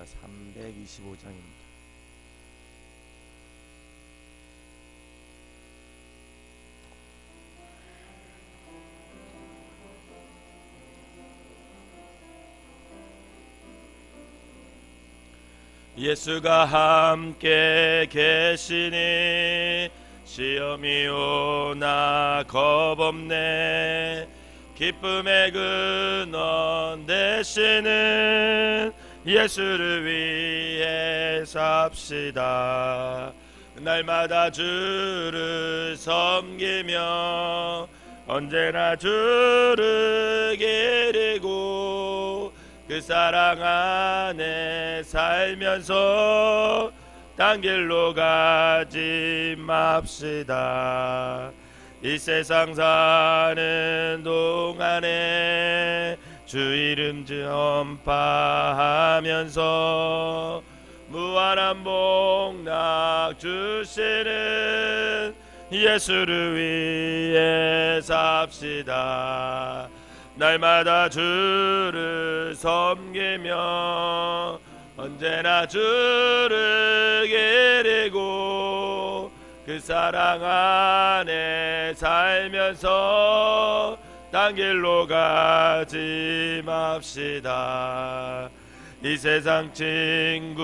325장입니다. 예수가 함께 계시니 시험이 오나 겁없네. 기쁨의 근원 되시는 예수를 위해 삽시다. 날마다 주를 섬기며 언제나 주를 기리고 그 사랑 안에 살면서 딴 길로 가지 맙시다. 이 세상 사는 동안에 주 이름 전파하면서 무한한 복락 주시는 예수를 위해 삽시다. 날마다 주를 섬기며 언제나 주를 기리고 그 사랑 안에 살면서 딴 길로 가지 맙시다. 이 세상 친구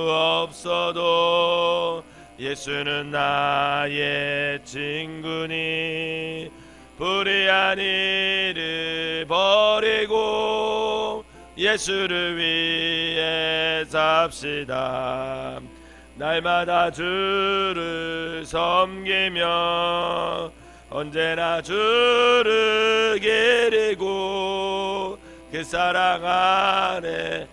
없어도 예수는 나의 친구니 불의한 일을 버리고 예수를 위해 삽시다. 날마다 주를 섬기며 언제나 주를 기리고 그 사랑 안에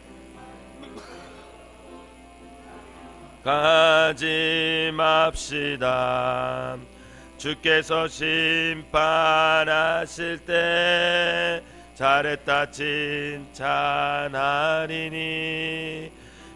가지 맙시다. 주께서 심판하실 때 잘했다 칭찬하리니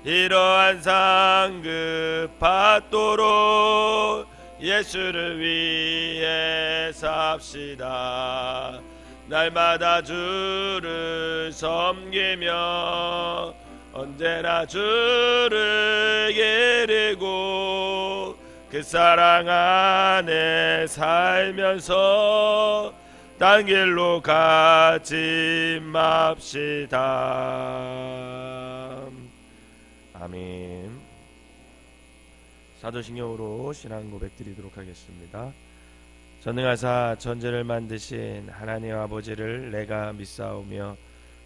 이러한 상급 받도록 예수를 위해 삽시다. 날마다 주를 섬기며 언제나 주를 기리고 그 사랑 안에 살면서 딴 길로 가지 맙시다. 아멘. 사도신경으로 신앙 고백 드리도록 하겠습니다. 전능하사 천지를 만드신 하나님 아버지를 내가 믿사오며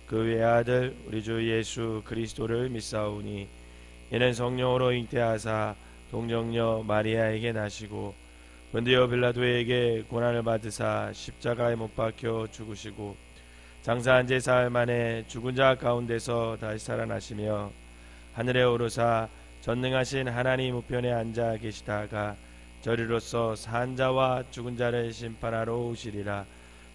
그 외아들 우리 주 예수 그리스도를 믿사오니 이는 성령으로 잉태하사 동정녀 마리아에게 나시고 본디오 빌라도에게 고난을 받으사 십자가에 못 박혀 죽으시고 장사한 지 사흘 만에 죽은 자 가운데서 다시 살아나시며 하늘에 오르사 전능하신 하나님 우편에 앉아 계시다가 저리로서 산 자와 죽은 자를 심판하러 오시리라.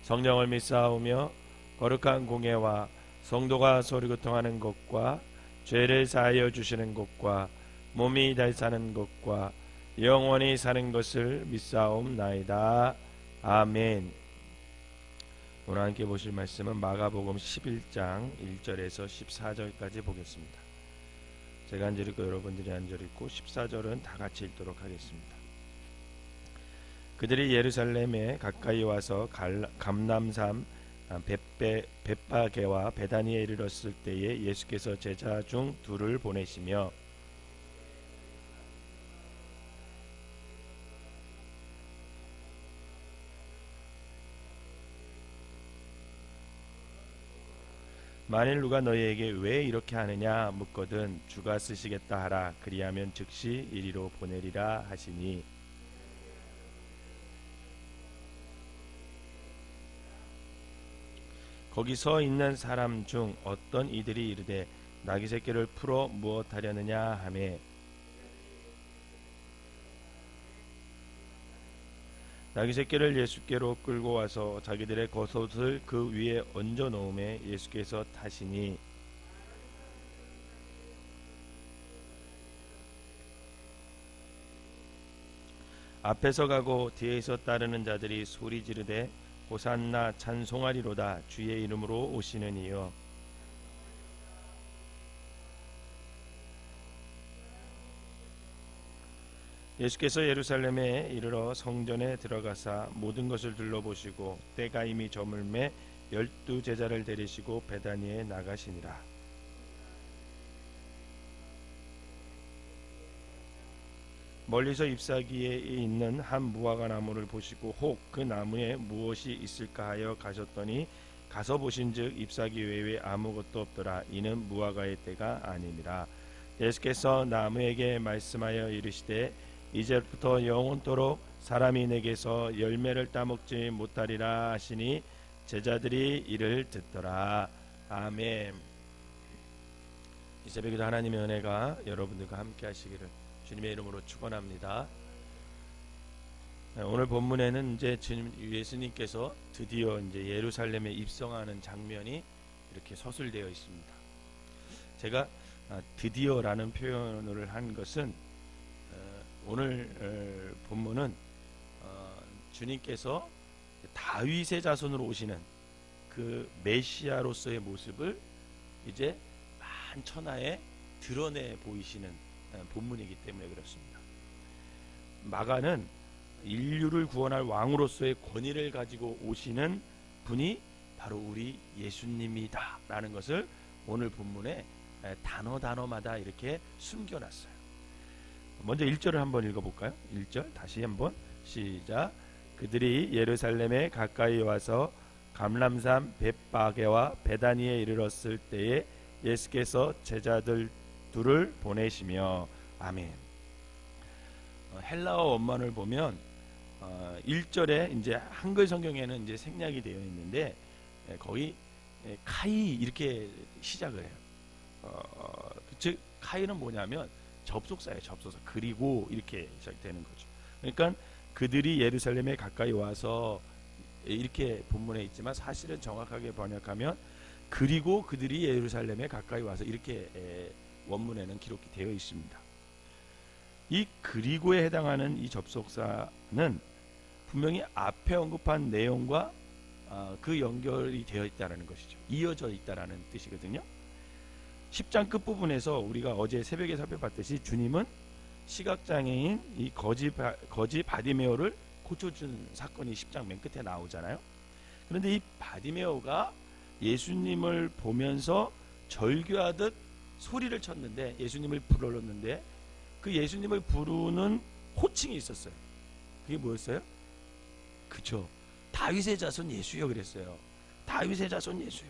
성령을 믿사오며 거룩한 공예와 성도가 소리고통하는 것과 죄를 사하여 주시는 것과 몸이 잘 사는 것과 영원히 사는 것을 믿사옵나이다. 아멘. 오늘 함께 보실 말씀은 마가복음 11장 1절에서 14절까지 보겠습니다. 제가 한 절 읽고 여러분들이 한 절 읽고 14절은 다 같이 읽도록 하겠습니다. 그들이 예루살렘에 가까이 와서 감람산 벳바게와 베다니에 이르렀을 때에 예수께서 제자 중 둘을 보내시며 만일 누가 너희에게 왜 이렇게 하느냐 묻거든 주가 쓰시겠다 하라. 그리하면 즉시 이리로 보내리라 하시니 거기 서 있는 사람 중 어떤 이들이 이르되 나귀 새끼를 풀어 무엇하려느냐 하매 나귀 새끼를 예수께로 끌고 와서 자기들의 겉옷을 그 위에 얹어 놓음에 예수께서 타시니 앞에서 가고 뒤에서 따르는 자들이 소리 지르되 호산나 찬송하리로다 주의 이름으로 오시는 이여 예수께서 예루살렘에 이르러 성전에 들어가사 모든 것을 둘러보시고 때가 이미 저물매 12제자를 데리시고 베다니에 나가시니라. 멀리서 잎사귀에 있는 한 무화과 나무를 보시고 혹 그 나무에 무엇이 있을까 하여 가셨더니 가서 보신즉 잎사귀 외에 아무것도 없더라. 이는 무화과의 때가 아니니라. 예수께서 나무에게 말씀하여 이르시되 이제부터 영원토록 사람이 내게서 열매를 따먹지 못하리라 하시니 제자들이 이를 듣더라. 아멘. 이 새벽에도 하나님의 은혜가 여러분들과 함께 하시기를 주님의 이름으로 축원합니다. 오늘 본문에는 이제 예수님께서 드디어 이제 예루살렘에 입성하는 장면이 이렇게 서술되어 있습니다. 제가 드디어라는 표현을 한 것은 오늘 본문은 주님께서 다윗의 자손으로 오시는 그 메시아로서의 모습을 이제 만천하에 드러내 보이시는 본문이기 때문에 그렇습니다. 마가는 인류를 구원할 왕으로서의 권위를 가지고 오시는 분이 바로 우리 예수님이다 라는 것을 오늘 본문에 단어마다 이렇게 숨겨놨어요. 먼저 1절을 한번 읽어볼까요? 1절 다시 한번 시작. 그들이 예루살렘에 가까이 와서 감람산 벳바게와 베다니에 이르렀을 때에 예수께서 제자들 둘을 보내시며. 아멘. 헬라어 원문을 보면 1절에 이제 한글 성경에는 이제 생략이 되어 있는데 거의 카이 이렇게 시작을 해요. 즉 카이는 뭐냐면 접속사예요. 접속사. 그리고 이렇게 시작되는 거죠. 그러니까 그들이 예루살렘에 가까이 와서 이렇게 본문에 있지만 사실은 정확하게 번역하면 그리고 그들이 예루살렘에 가까이 와서 이렇게 원문에는 기록이 되어 있습니다. 이 그리고에 해당하는 이 접속사는 분명히 앞에 언급한 내용과 그 연결이 되어 있다는 것이죠. 이어져 있다는 뜻이거든요. 10장 끝부분에서 우리가 어제 새벽에 살펴봤듯이 주님은 시각장애인 이 거지 바디메오를 고쳐준 사건이 10장 맨 끝에 나오잖아요. 그런데 이 바디메오가 예수님을 보면서 절규하듯 소리를 쳤는데, 예수님을 불렀는데 그 예수님을 부르는 호칭이 있었어요. 그게 뭐였어요? 그쵸, 다윗의 자손 예수여 그랬어요. 다윗의 자손 예수여.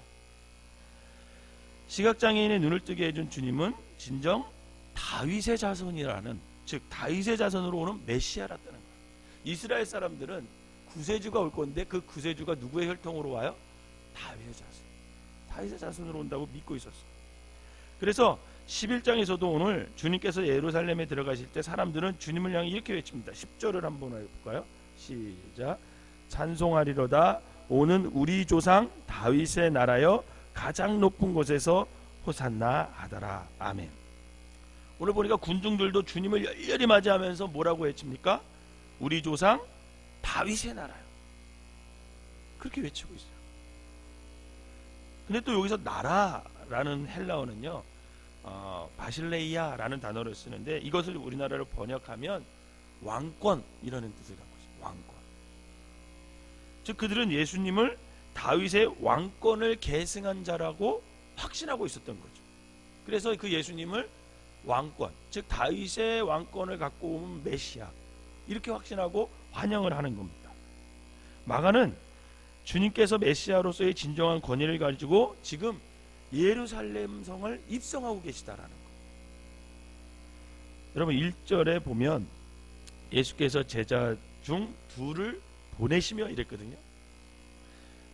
시각장애인의 눈을 뜨게 해준 주님은 진정 다윗의 자손이라는, 즉 다윗의 자손으로 오는 메시아라는 거예요. 이스라엘 사람들은 구세주가 올 건데 그 구세주가 누구의 혈통으로 와요? 다윗의 자손. 다윗의 자손으로 온다고 믿고 있었어요. 그래서 11장에서도 오늘 주님께서 예루살렘에 들어가실 때 사람들은 주님을 향해 이렇게 외칩니다. 10절을 한번 해볼까요? 시작. 찬송하리로다 오는 우리 조상 다윗의 나라여 가장 높은 곳에서 호산나 하더라. 아멘. 오늘 보니까 군중들도 주님을 열렬히 맞이하면서 뭐라고 외칩니까? 우리 조상 다윗의 나라요. 그렇게 외치고 있어요. 근데 또 여기서 나라라는 헬라어는요, 바실레이아라는 단어를 쓰는데 이것을 우리나라로 번역하면 왕권 이라는 뜻을 갖고 있어요. 왕권. 즉 그들은 예수님을 다윗의 왕권을 계승한 자라고 확신하고 있었던 거죠. 그래서 그 예수님을 왕권, 즉 다윗의 왕권을 갖고 온 메시아 이렇게 확신하고 환영을 하는 겁니다. 마가는 주님께서 메시아로서의 진정한 권위를 가지고 지금 예루살렘 성을 입성하고 계시다라는 거예요. 여러분 1절에 보면 예수께서 제자 중 둘을 보내시며 이랬거든요.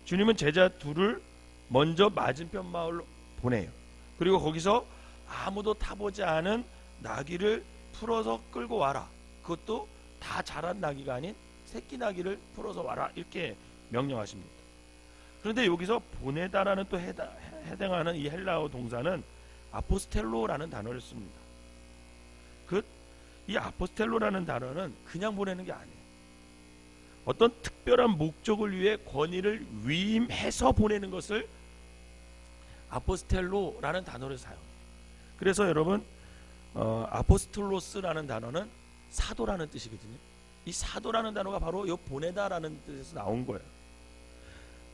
주님은 제자 둘을 먼저 맞은편 마을로 보내요. 그리고 거기서 아무도 타보지 않은 나귀를 풀어서 끌고 와라. 그것도 다 자란 나귀가 아닌 새끼 나귀를 풀어서 와라. 이렇게 명령하십니다. 그런데 여기서 보내다라는 또 해당하는 이 헬라어 동사는 아포스텔로라는 단어를 씁니다. 이 아포스텔로라는 단어는 그냥 보내는 게 아니에요. 어떤 특별한 목적을 위해 권위를 위임해서 보내는 것을 아포스텔로라는 단어를 사용해요. 그래서 여러분 아포스톨로스라는 단어는 사도라는 뜻이거든요. 이 사도라는 단어가 바로 이 보내다라는 뜻에서 나온 거예요.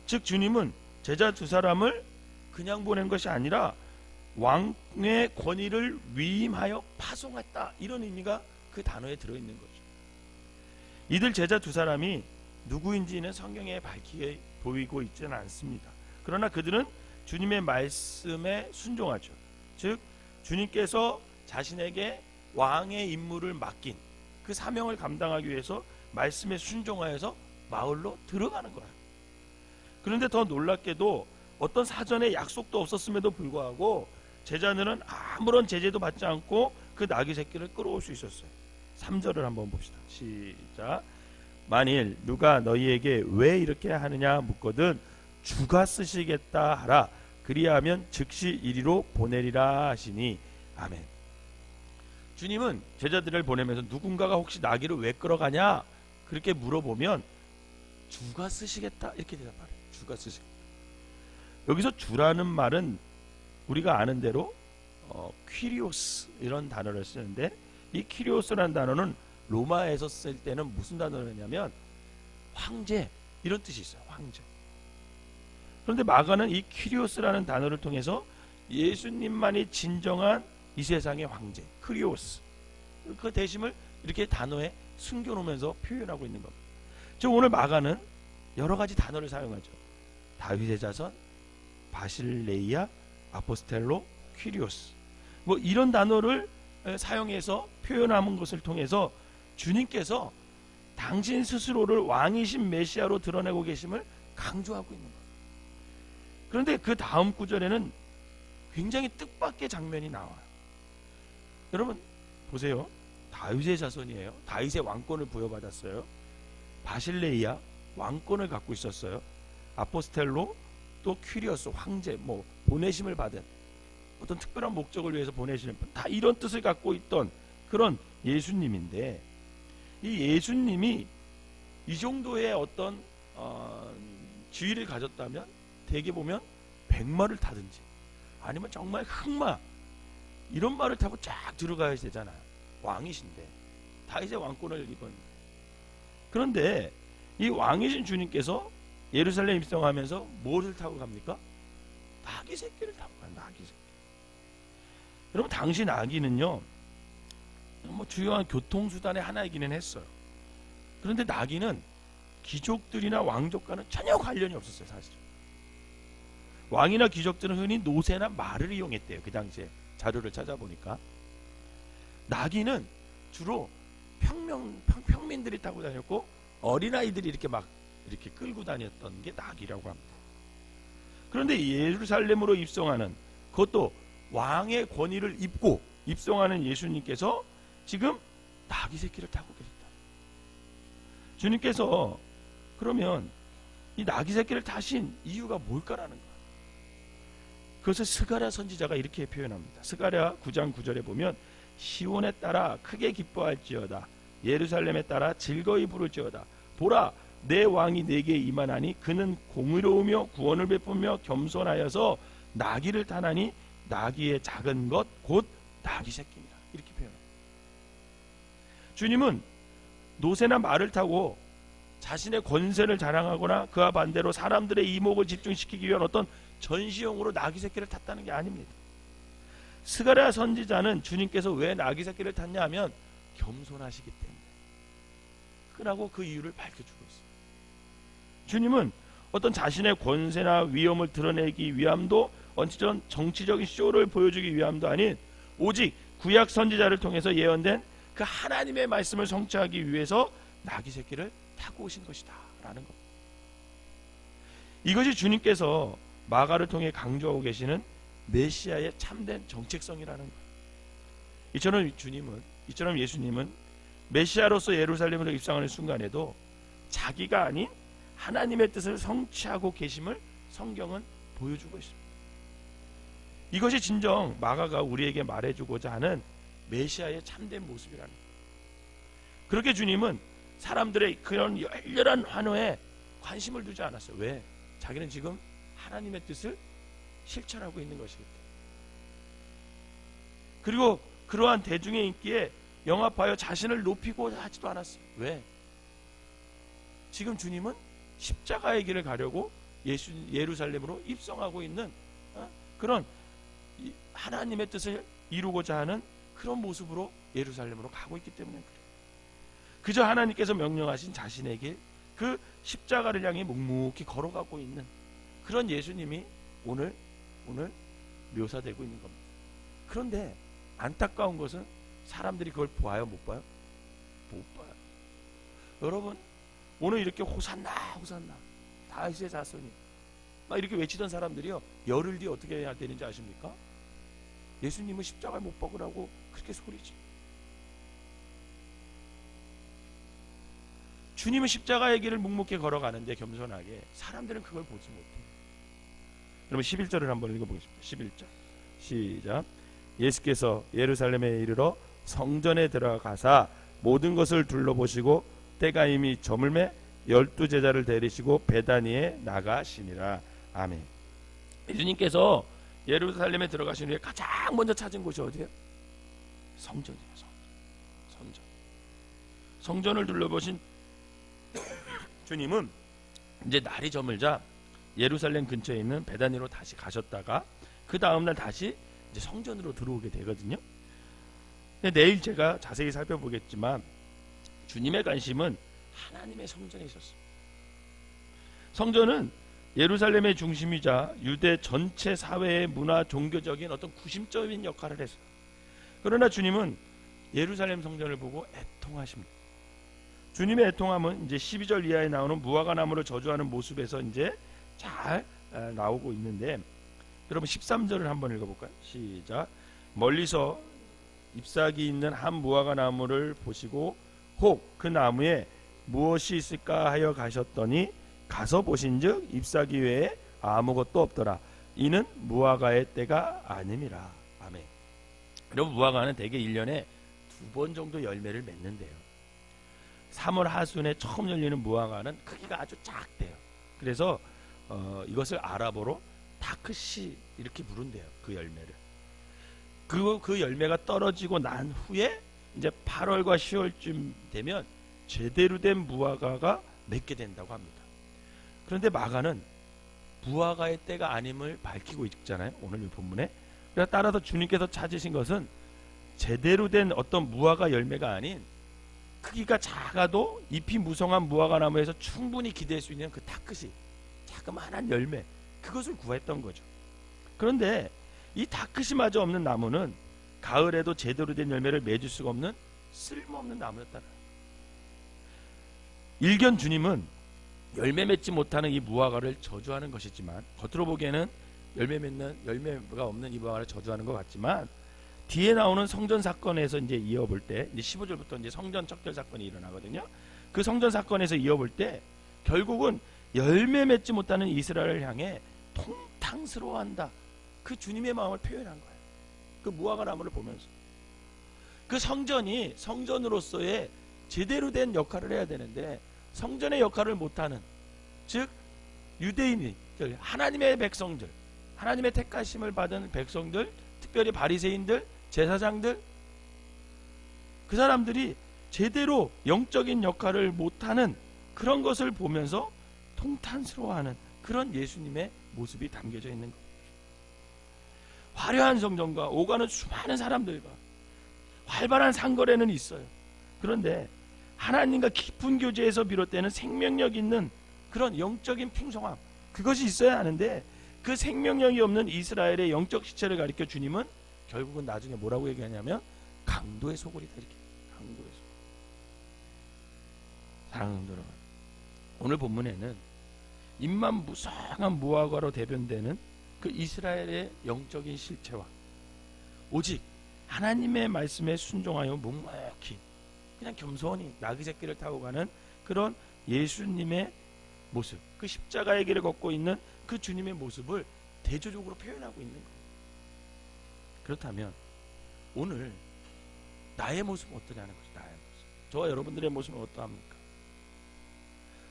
즉 주님은 제자 두 사람을 그냥 보낸 것이 아니라 왕의 권위를 위임하여 파송했다, 이런 의미가 그 단어에 들어있는 거죠. 이들 제자 두 사람이 누구인지는 성경에 밝히게 보이고 있지는 않습니다. 그러나 그들은 주님의 말씀에 순종하죠. 즉 주님께서 자신에게 왕의 임무를 맡긴 그 사명을 감당하기 위해서 말씀에 순종하여서 마을로 들어가는 거야. 그런데 더 놀랍게도 어떤 사전에 약속도 없었음에도 불구하고 제자들은 아무런 제재도 받지 않고 그 나귀 새끼를 끌어올 수 있었어요. 3절을 한번 봅시다. 시작. 만일 누가 너희에게 왜 이렇게 하느냐 묻거든 주가 쓰시겠다 하라. 그리하면 즉시 이리로 보내리라 하시니. 아멘. 주님은 제자들을 보내면서 누군가가 혹시 나귀를 왜 끌어가냐 그렇게 물어보면 주가 쓰시겠다 이렇게 대답하래요. 주가 쓰시겠다. 여기서 주라는 말은 우리가 아는 대로 퀴리오스 이런 단어를 쓰는데, 이 퀴리오스라는 단어는 로마에서 쓸 때는 무슨 단어냐면 황제 이런 뜻이 있어요. 황제. 그런데 마가는 이 퀴리오스라는 단어를 통해서 예수님만이 진정한 이 세상의 황제 크리오스, 그 대심을 이렇게 단어에 숨겨놓으면서 표현하고 있는 겁니다. 즉 오늘 마가는 여러 가지 단어를 사용하죠. 다윗의 자손, 바실레이아, 아포스텔로, 퀴리오스, 뭐 이런 단어를 사용해서 표현하는 것을 통해서 주님께서 당신 스스로를 왕이신 메시아로 드러내고 계심을 강조하고 있는 거예요. 그런데 그 다음 구절에는 굉장히 뜻밖의 장면이 나와요. 여러분 보세요. 다윗의 자손이에요. 다윗의 왕권을 부여받았어요. 바실레이아 왕권을 갖고 있었어요. 아포스텔로 또 퀴리오스 황제, 뭐 보내심을 받은 어떤 특별한 목적을 위해서 보내시는 분, 다 이런 뜻을 갖고 있던 그런 예수님인데, 이 예수님이 이 정도의 어떤 지위를 가졌다면 대개 보면 백마를 타든지 아니면 정말 흑마 이런 말을 타고 쫙 들어가야 되잖아요. 왕이신데 다윗의 왕권을 입은. 그런데 이 왕이신 주님께서 예루살렘 입성하면서 무엇을 타고 갑니까? 나귀 새끼를 타고 가요. 나귀 새끼. 여러분 당시 나귀는요 뭐 주요한 교통수단의 하나이기는 했어요. 그런데 나귀는 귀족들이나 왕족과는 전혀 관련이 없었어요. 사실 왕이나 귀족들은 흔히 노새나 말을 이용했대요. 그 당시에 자료를 찾아보니까 나귀는 주로 평민들이 타고 다녔고 어린아이들이 이렇게 막 이렇게 끌고 다녔던 게 나귀라고 합니다. 그런데 예루살렘으로 입성하는, 그것도 왕의 권위를 입고 입성하는 예수님께서 지금 나귀 새끼를 타고 계셨다. 주님께서 그러면 이 나귀 새끼를 타신 이유가 뭘까라는 거예요. 그것을 스가랴 선지자가 이렇게 표현합니다. 스가랴 9장 9절에 보면 시온에 따라 크게 기뻐할지어다, 예루살렘에 따라 즐거이 부를지어다. 보라, 내 왕이 내게 임하나니 그는 공의로우며 구원을 베푸며 겸손하여서 나귀를 타나니 나귀의 작은 것 곧 나귀 새끼입니다. 이렇게 표현합니다. 주님은 노새나 말을 타고 자신의 권세를 자랑하거나 그와 반대로 사람들의 이목을 집중시키기 위한 어떤 전시용으로 나귀 새끼를 탔다는 게 아닙니다. 스가랴 선지자는 주님께서 왜 나귀 새끼를 탔냐 하면 겸손하시기 때문에 그라고 그 이유를 밝혀주고 있습니다. 주님은 어떤 자신의 권세나 위엄을 드러내기 위함도 어떤 정치적인 쇼를 보여주기 위함도 아닌 오직 구약 선지자를 통해서 예언된 그 하나님의 말씀을 성취하기 위해서 나귀 새끼를 타고 오신 것이다 라는 것. 이것이 주님께서 마가를 통해 강조하고 계시는 메시아의 참된 정체성이라는 거예요. 이처럼 예수님은 메시아로서 예루살렘으로 입성하는 순간에도 자기가 아닌 하나님의 뜻을 성취하고 계심을 성경은 보여주고 있습니다. 이것이 진정 마가가 우리에게 말해주고자 하는 메시아의 참된 모습이라는 거예요. 그렇게 주님은 사람들의 그런 열렬한 환호에 관심을 두지 않았어요. 왜? 자기는 지금 하나님의 뜻을 실천하고 있는 것이기 때문에. 그리고 그러한 대중의 인기에 영합하여 자신을 높이고 하지도 않았어요. 왜? 지금 주님은 십자가의 길을 가려고 예루살렘으로 입성하고 있는 그런 하나님의 뜻을 이루고자 하는 그런 모습으로 예루살렘으로 가고 있기 때문에 그래요. 그저 하나님께서 명령하신 자신의 길, 그 십자가를 향해 묵묵히 걸어가고 있는 그런 예수님이 오늘 묘사되고 있는 겁니다. 그런데 안타까운 것은 사람들이 그걸 봐요, 못 봐요? 못 봐요. 여러분, 오늘 이렇게 호산나 호산나 다윗의 자손이 막 이렇게 외치던 사람들이요, 열흘 뒤에 어떻게 해야 되는지 아십니까? 예수님은 십자가에 못 박으라고 그렇게 소리지. 주님은 십자가의 길을 묵묵히 걸어가는데 겸손하게, 사람들은 그걸 보지 못해요. 그러면 11절을 한번 읽어보겠습니다. 11절 시작. 예수께서 예루살렘에 이르러 성전에 들어가사 모든 것을 둘러보시고 때가 이미 저물매 12제자를 데리시고 베다니에 나가시니라. 아멘. 예수님께서 예루살렘에 들어가신 후에 가장 먼저 찾은 곳이 어디예요? 성전이에요. 성전을 둘러보신 주님은 이제 날이 저물자 예루살렘 근처에 있는 베다니로 다시 가셨다가 그 다음날 다시 이제 성전으로 들어오게 되거든요. 근데 내일 제가 자세히 살펴보겠지만 주님의 관심은 하나님의 성전에 있었어요. 성전은 예루살렘의 중심이자 유대 전체 사회의 문화 종교적인 어떤 구심점인 역할을 했어요. 그러나 주님은 예루살렘 성전을 보고 애통하십니다. 주님의 애통함은 이제 12절 이하에 나오는 무화과 나무를 저주하는 모습에서 이제 잘 나오고 있는데, 여러분 13절을 한번 읽어볼까요? 시작. 멀리서 잎사귀 있는 한 무화과 나무를 보시고 혹 그 나무에 무엇이 있을까 하여 가셨더니 가서 보신즉 잎사귀 외에 아무것도 없더라. 이는 무화과의 때가 아님이라. 아멘. 여러분, 무화과는 대개 1년에 2번 정도 열매를 맺는데요. 3월 하순에 처음 열리는 무화과는 크기가 아주 작대요. 그래서 이것을 아랍어로 다크시 이렇게 부른대요. 그 열매를. 그 열매가 떨어지고 난 후에 이제 8월과 10월쯤 되면 제대로 된 무화과가 맺게 된다고 합니다. 그런데 마가는 무화과의 때가 아님을 밝히고 있잖아요. 오늘 이 본문에. 그래서 따라서 주님께서 찾으신 것은 제대로 된 어떤 무화과 열매가 아닌 크기가 작아도 잎이 무성한 무화과 나무에서 충분히 기대할 수 있는 그 다크시, 자그마한 열매, 그것을 구했던 거죠. 그런데 이 다크시마저 없는 나무는 가을에도 제대로 된 열매를 맺을 수가 없는 쓸모없는 나무였다는 거예요. 일견 주님은 열매 맺지 못하는 이 무화과를 저주하는 것이지만, 겉으로 보기에는 열매가 없는 이 무화과를 저주하는 것 같지만, 뒤에 나오는 성전 사건에서 이제 이어볼 때, 이제 15절부터 이제 성전 척결 사건이 일어나거든요. 그 성전 사건에서 이어볼 때 결국은 열매 맺지 못하는 이스라엘을 향해 통탕스러워한다. 그 주님의 마음을 표현한 거예요. 그 무화과 나무를 보면서 그 성전이 성전으로서의 제대로 된 역할을 해야 되는데 성전의 역할을 못하는, 즉 유대인들, 하나님의 백성들, 하나님의 택하심을 받은 백성들, 특별히 바리새인들, 제사장들, 그 사람들이 제대로 영적인 역할을 못하는 그런 것을 보면서 통탄스러워하는 그런 예수님의 모습이 담겨져 있는 겁니다. 화려한 성전과 오가는 수많은 사람들과 활발한 상거래는 있어요. 그런데 하나님과 깊은 교제에서 비롯되는 생명력 있는 그런 영적인 풍성함, 그것이 있어야 하는데 그 생명력이 없는 이스라엘의 영적 시체를 가리켜 주님은 결국은 나중에 뭐라고 얘기하냐면 강도의 소굴이다, 이렇게. 강도의 소굴. 사랑하는 여러분, 오늘 본문에는 잎만 무성한 무화과로 대변되는 그 이스라엘의 영적인 실체와 오직 하나님의 말씀에 순종하여 묵묵히 그냥 겸손히 나귀 새끼를 타고 가는 그런 예수님의 모습, 그 십자가의 길을 걷고 있는 그 주님의 모습을 대조적으로 표현하고 있는 거예요. 그렇다면 오늘 나의 모습은 어떠냐는 거죠. 나의 모습. 저와 여러분들의 모습은 어떠합니까?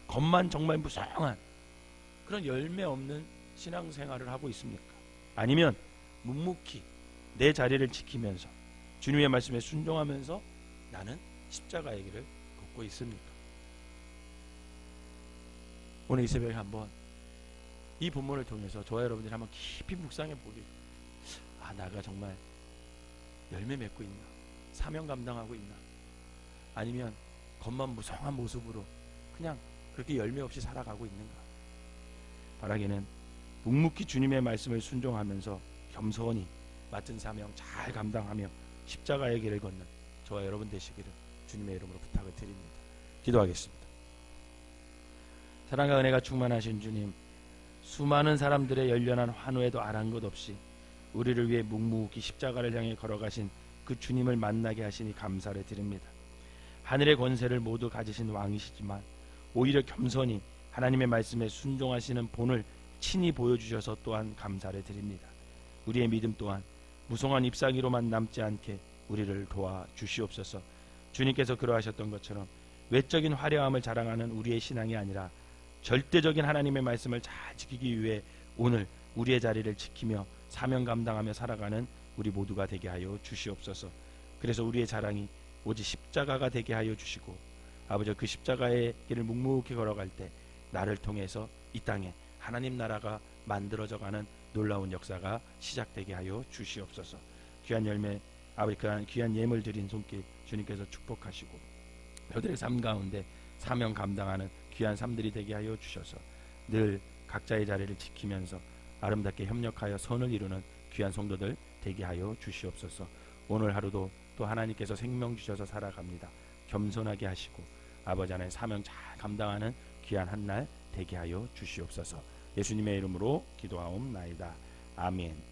겉만 정말 무성한 그런 열매 없는 신앙생활을 하고 있습니까? 아니면 묵묵히 내 자리를 지키면서 주님의 말씀에 순종하면서 나는 십자가의 길을 걷고 있습니까? 오늘 이 새벽에 한번 이 본문을 통해서 저와 여러분들이 한번 깊이 묵상해 보기, 내가 정말 열매 맺고 있나? 사명 감당하고 있나? 아니면 겉만 무성한 모습으로 그냥 그렇게 열매 없이 살아가고 있는가? 바라기는 묵묵히 주님의 말씀을 순종하면서 겸손히 맡은 사명 잘 감당하며 십자가의 길을 걷는 저와 여러분 되시기를 주님의 이름으로 부탁을 드립니다. 기도하겠습니다. 사랑과 은혜가 충만하신 주님, 수많은 사람들의 열렬한 환호에도 아란 것 없이 우리를 위해 묵묵히 십자가를 향해 걸어가신 그 주님을 만나게 하시니 감사를 드립니다. 하늘의 권세를 모두 가지신 왕이시지만 오히려 겸손히 하나님의 말씀에 순종하시는 본을 친히 보여주셔서 또한 감사를 드립니다. 우리의 믿음 또한 무성한 잎사귀로만 남지 않게 우리를 도와주시옵소서. 주님께서 그러하셨던 것처럼 외적인 화려함을 자랑하는 우리의 신앙이 아니라 절대적인 하나님의 말씀을 잘 지키기 위해 오늘 우리의 자리를 지키며 사명 감당하며 살아가는 우리 모두가 되게 하여 주시옵소서. 그래서 우리의 자랑이 오직 십자가가 되게 하여 주시고, 아버지 그 십자가의 길을 묵묵히 걸어갈 때 나를 통해서 이 땅에 하나님 나라가 만들어져가는 놀라운 역사가 시작되게 하여 주시옵소서. 귀한 열매, 아버지 그 귀한 예물 드린 손길 주님께서 축복하시고 저들의 삶 가운데 사명 감당하는 귀한 삶들이 되게 하여 주셔서 늘 각자의 자리를 지키면서 아름답게 협력하여 선을 이루는 귀한 성도들 되게 하여 주시옵소서. 오늘 하루도 또 하나님께서 생명 주셔서 살아갑니다. 겸손하게 하시고 아버지 하나님 사명 잘 감당하는 귀한 한 날 되게 하여 주시옵소서. 예수님의 이름으로 기도하옵나이다. 아멘.